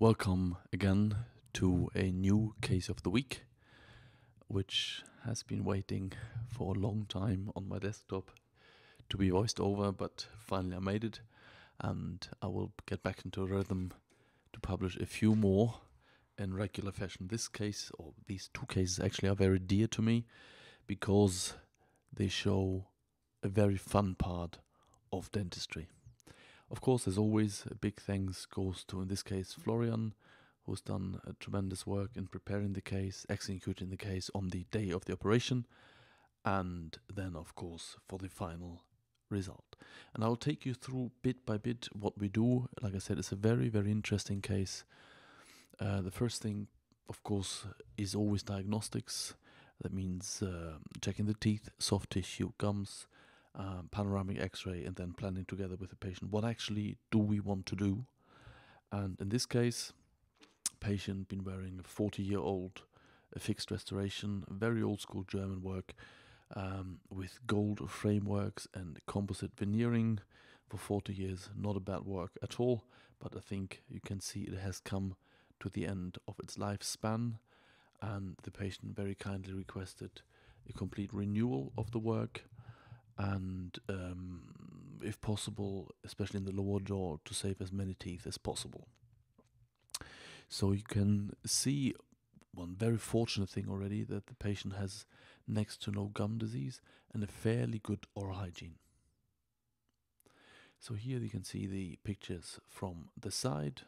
Welcome again to a new case of the week, which has been waiting for a long time on my desktop to be voiced over, but finally I made it, and I will get back into a rhythm to publish a few more in regular fashion. This case, or these two cases, actually are very dear to me because they show a very fun part of dentistry. Of course, as always, a big thanks goes to, in this case, Florian, who's done a tremendous work in preparing the case, executing the case on the day of the operation, and then, of course, for the final result. And I'll take you through bit by bit what we do. Like I said, it's a very, very interesting case. The first thing, of course, is always diagnostics. That means checking the teeth, soft tissue, gums, panoramic x-ray, and then planning together with the patient what actually do we want to do. And in this case, patient been wearing a 40-year-old fixed restoration, very old school German work, with gold frameworks and composite veneering for 40 years. Not a bad work at all, but I think you can see it has come to the end of its lifespan, and the patient very kindly requested a complete renewal of the work, and if possible, especially in the lower jaw, to save as many teeth as possible. So you can see one very fortunate thing already, that the patient has next to no gum disease and a fairly good oral hygiene. So here you can see the pictures from the side,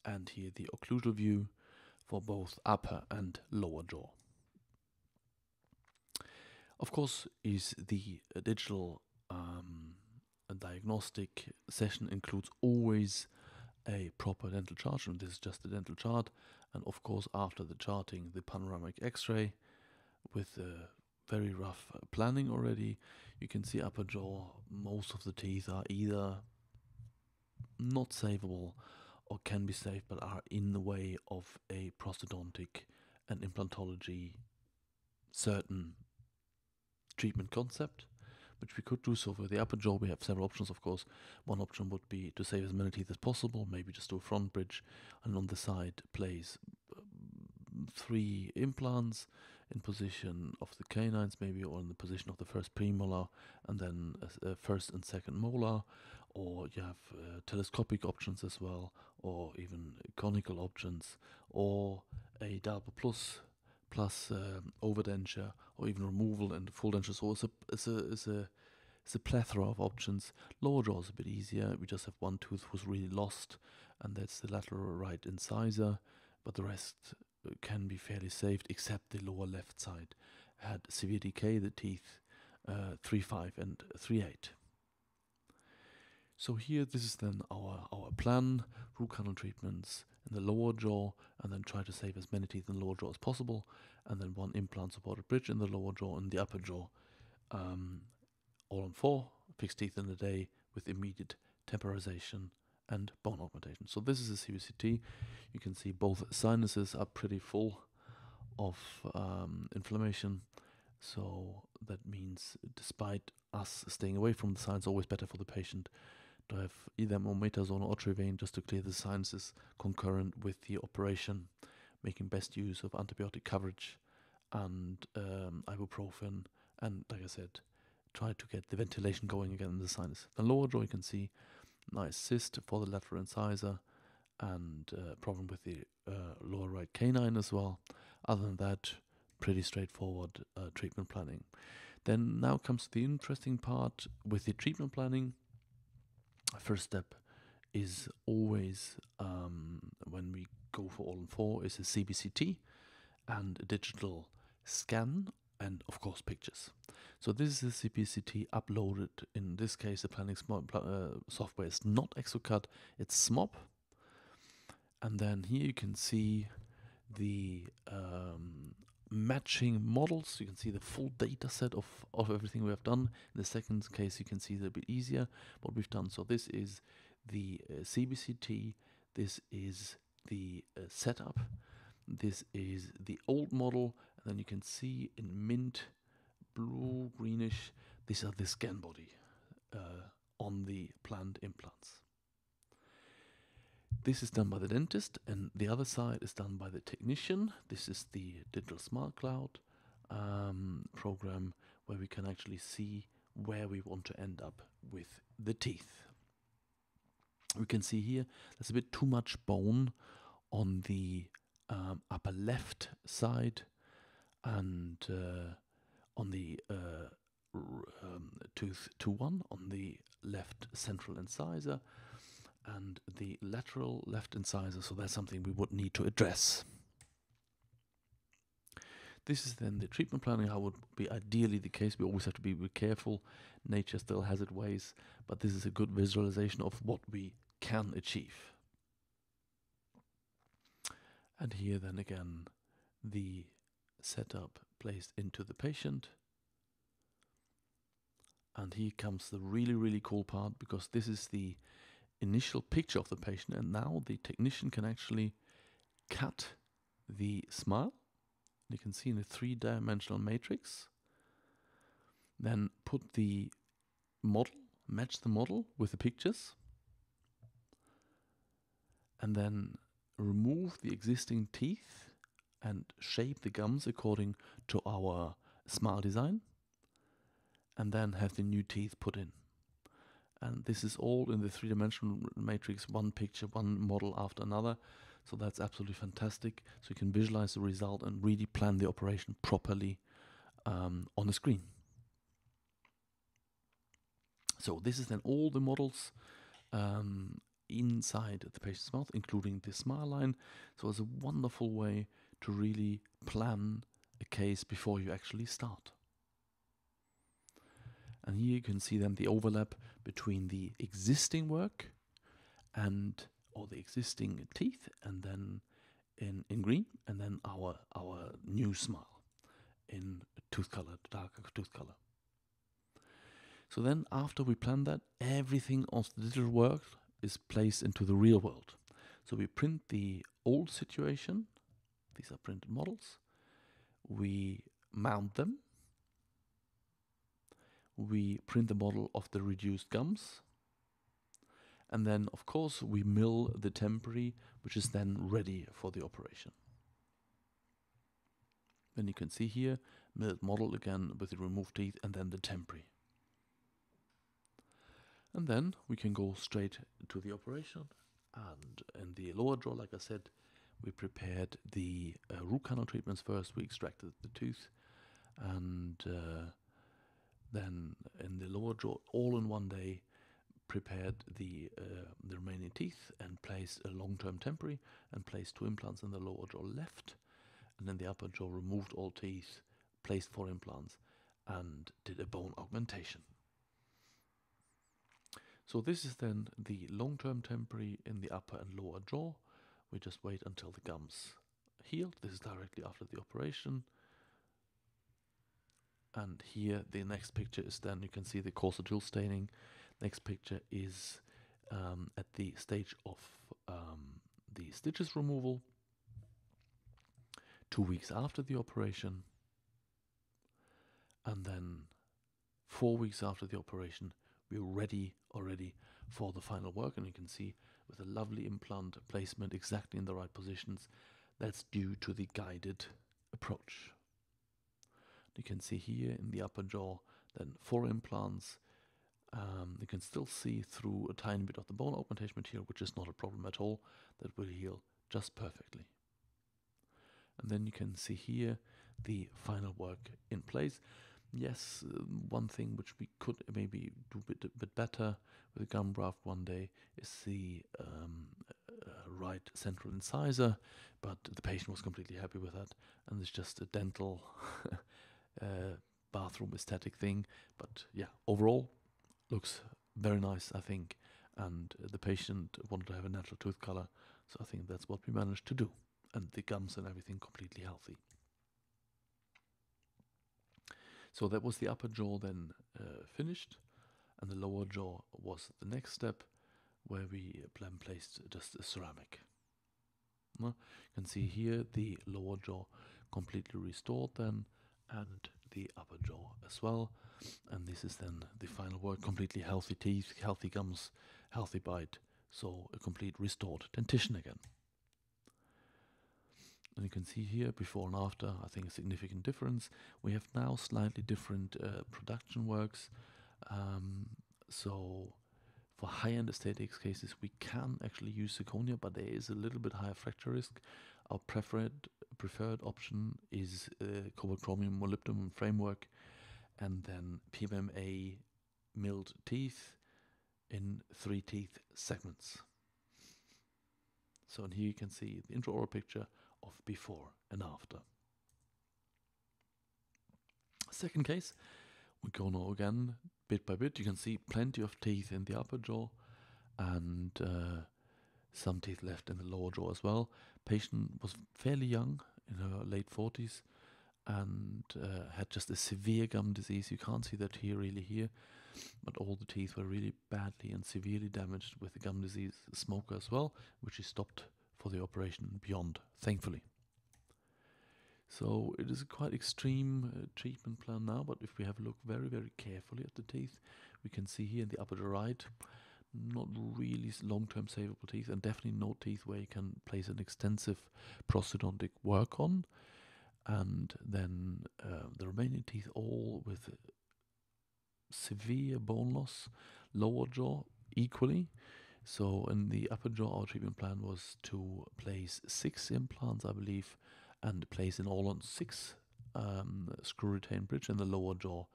and here the occlusal view for both upper and lower jaw. Of course, is the digital diagnostic session includes always a proper dental chart, and this is just a dental chart, and of course after the charting the panoramic x-ray with very rough planning already. You can see upper jaw, most of the teeth are either not savable or can be saved but are in the way of a prosthodontic and implantology certain treatment concept, which we could do. So for the upper jaw we have several options, of course. One option would be to save as many teeth as possible, maybe just do a front bridge, and on the side place 3 implants in position of the canines maybe, or in the position of the first premolar and then first and second molar, or you have telescopic options as well, or even conical options, or a double plus overdenture, or even removal and full denture. So it's a plethora of options. Lower jaw is a bit easier. We just have one tooth was really lost, and that's the lateral right incisor, but the rest can be fairly saved, except the lower left side had severe decay, the teeth 3.5 and 3.8. So here, this is then our plan: root canal treatments in the lower jaw, and then try to save as many teeth in the lower jaw as possible, and then 1 implant supported bridge in the lower jaw and the upper jaw, all on 4 fixed teeth in a day with immediate temporization and bone augmentation. So this is a CBCT. You can see both sinuses are pretty full of inflammation. So that means, despite us staying away from the sinus, always better for the patient to have either mometazole or otrivane just to clear the sinuses concurrent with the operation, making best use of antibiotic coverage and ibuprofen, and like I said, try to get the ventilation going again in the sinus. The lower jaw, you can see nice cyst for the lateral incisor, and problem with the lower right canine as well. Other than that, pretty straightforward treatment planning. Then now comes the interesting part with the treatment planning. First step is always, when we go for all in 4, is a CBCT and a digital scan, and of course pictures. So this is the CBCT uploaded. In this case, the planning software is not Exocad, it's SMOP. And then here you can see the matching models. You can see the full data set of everything we have done. In the second case, you can see it a bit easier what we've done. So this is the CBCT, this is the setup, this is the old model, and then you can see in mint, blue, greenish, these are the scan body on the planned implants. this is done by the dentist, and the other side is done by the technician. This is the Digital Smart Cloud program, where we can actually see where we want to end up with the teeth. We can see here there's a bit too much bone on the upper left side, and on the tooth 2-1 on the left central incisor, and the lateral left incisor, so that's something we would need to address. This is then the treatment planning, how would be ideally the case. We always have to be careful. Nature still has its ways, but this is a good visualization of what we can achieve. And here then again, the setup placed into the patient. And here comes the really cool part, because this is the initial picture of the patient, and now the technician can actually cut the smile. You can see in a 3-dimensional matrix. Then put the model, match the model with the pictures, and then remove the existing teeth and shape the gums according to our smile design, and then have the new teeth put in. And this is all in the 3-dimensional matrix, one picture, one model after another. So that's absolutely fantastic. So you can visualize the result and really plan the operation properly on the screen. So this is then all the models inside the patient's mouth, including the smile line. So it's a wonderful way to really plan a case before you actually start. And here you can see then the overlap between the existing work or the existing teeth, and then in green, and then our new smile in tooth color, darker tooth color. So then after we plan that, everything of the digital work is placed into the real world. So we print the old situation. These are printed models. We mount them. We print the model of the reduced gums. And then, of course, we mill the temporary, which is then ready for the operation. Then you can see here, milled model again with the removed teeth, and then the temporary. And then we can go straight to the operation. And in the lower jaw, like I said, we prepared the root canal treatments first. We extracted the tooth, and then in the lower jaw, all in one day, prepared the remaining teeth and placed a long-term temporary and placed 2 implants in the lower jaw left, and in the upper jaw removed all teeth, placed 4 implants, and did a bone augmentation. So this is then the long-term temporary in the upper and lower jaw. We just wait until the gums healed. This is directly after the operation. And here the next picture is then, you can see the coarser jewel staining. Next picture is at the stage of the stitches removal, 2 weeks after the operation, and then 4 weeks after the operation, we're ready already for the final work. And you can see with a lovely implant placement exactly in the right positions. That's due to the guided approach. You can see here in the upper jaw then 4 implants. You can still see through a tiny bit of the bone augmentation material, which is not a problem at all. That will heal just perfectly. And then you can see here the final work in place. Yes, one thing which we could maybe do a bit better with a gum graft one day is the right central incisor, but the patient was completely happy with that, and it's just a dental bathroom aesthetic thing. But yeah, overall looks very nice, I think, and the patient wanted to have a natural tooth color, so I think that's what we managed to do, and the gums and everything completely healthy. So that was the upper jaw then finished, and the lower jaw was the next step, where we placed just a ceramic. You can see here the lower jaw completely restored then, and the upper jaw as well. And this is then the final work: completely healthy teeth, healthy gums, healthy bite, So a complete restored dentition again. And you can see here, before and after, I think a significant difference. We have now slightly different production works. So for high-end aesthetics cases, we can actually use zirconia, but there is a little bit higher fracture risk. Our preferred option is cobalt chromium molybdenum framework, and then PMMA milled teeth in 3 teeth segments. So and here you can see the intraoral picture of before and after. Second case, we go now again bit by bit. You can see plenty of teeth in the upper jaw and some teeth left in the lower jaw as well. Patient was fairly young, in her late 40s, and had just a severe gum disease. You can't see that really here, but all the teeth were really badly and severely damaged with the gum disease. A smoker as well, which she stopped for the operation and beyond, thankfully. So it is a quite extreme treatment plan now, but if we have a look very, very carefully at the teeth, we can see here in the upper right, not really long-term savable teeth, and definitely no teeth where you can place an extensive prosthodontic work on. And then the remaining teeth all with severe bone loss, lower jaw equally. So in the upper jaw, our treatment plan was to place 6 implants, I believe, and place in all on 6 screw retained bridge. In the lower jaw,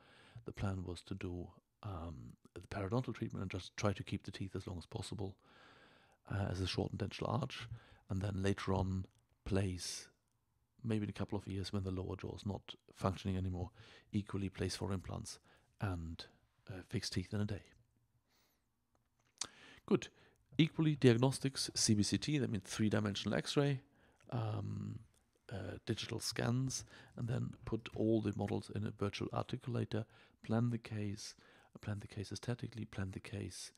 the plan was to do the periodontal treatment and just try to keep the teeth as long as possible as a shortened dental arch, and then later on place, maybe in a couple of years when the lower jaw is not functioning anymore, equally place 4 implants and fix teeth in a day. Good. Equally diagnostics, CBCT, that means 3-dimensional X-ray, digital scans, and then put all the models in a virtual articulator, plan the case aesthetically, plan the case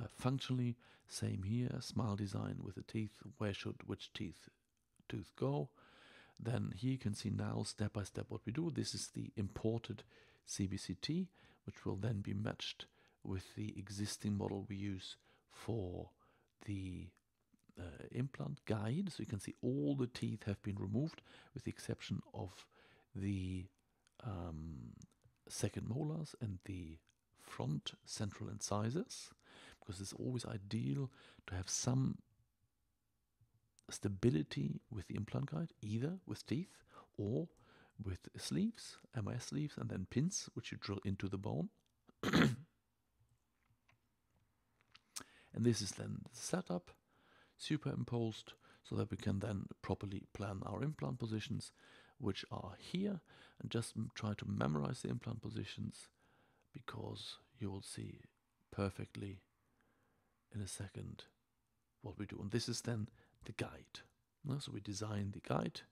functionally. Same here, smile design with the teeth, where should which tooth go. Then here you can see now step by step what we do. This is the imported CBCT, which will then be matched with the existing model we use for the implant guide. So you can see all the teeth have been removed with the exception of the second molars and the front central incisors, because it's always ideal to have some stability with the implant guide, either with teeth or with sleeves, MIS sleeves, and then pins which you drill into the bone. And this is then set up, superimposed, so that we can then properly plan our implant positions, which are here, and just try to memorize the implant positions, because you will see perfectly in a second what we do. And this is then the guide. So we design the guide,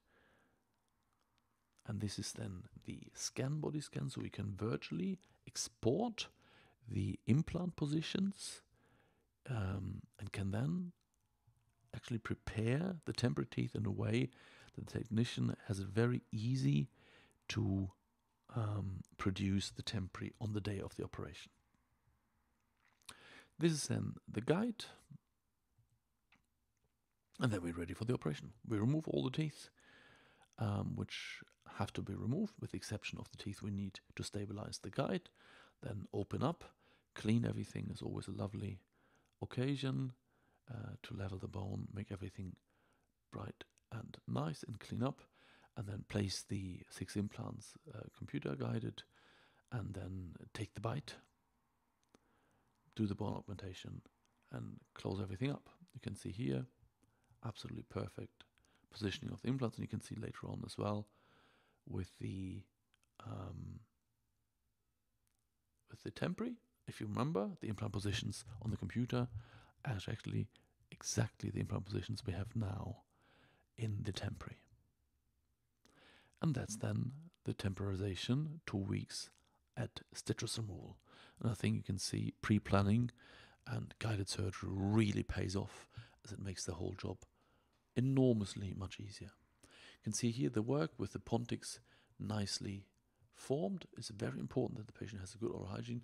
and this is then the scan, body scan, so we can virtually export the implant positions and can then actually prepare the temporary teeth in a way that the technician has it very easy to produce the temporary on the day of the operation. This is then the guide, and then we're ready for the operation. We remove all the teeth which have to be removed, with the exception of the teeth we need to stabilize the guide. Then open up, clean everything is always a lovely occasion to level the bone, make everything bright and nice and clean up, and then place the 6 implants computer guided, and then take the bite, do the bone augmentation, and close everything up. You can see here absolutely perfect positioning of the implants, and you can see later on as well with the temporary. If you remember, the implant positions on the computer are actually exactly the implant positions we have now in the temporary. And that's then the temporization, 2 weeks at stitches removal. And I think you can see pre-planning and guided surgery really pays off, as it makes the whole job enormously much easier. You can see here the work with the pontics nicely formed. It's very important that the patient has a good oral hygiene,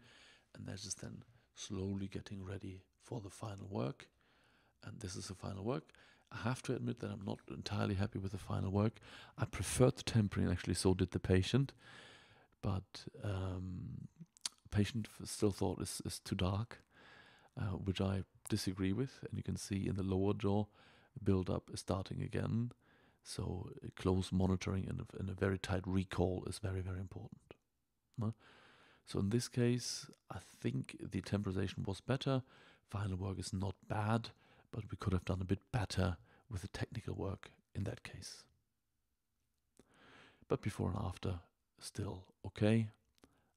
and that's just then slowly getting ready for the final work. and this is the final work. I have to admit that I'm not entirely happy with the final work. I preferred the tempering, actually, so did the patient. But patient still thought is too dark, which I disagree with. And you can see in the lower jaw, build-up is starting again. So close monitoring and a very tight recall is very, very important. So in this case, I think the temporization was better. Final work is not bad, but we could have done a bit better with the technical work in that case. But before and after, still okay.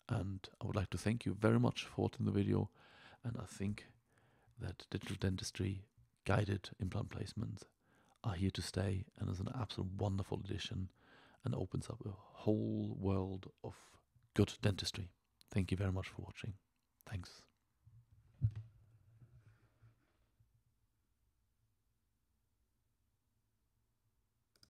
And I would like to thank you very much for watching the video. And I think that digital dentistry guided implant placements are here to stay and is an absolute wonderful addition and opens up a whole world of good dentistry. Thank you very much for watching. Thanks.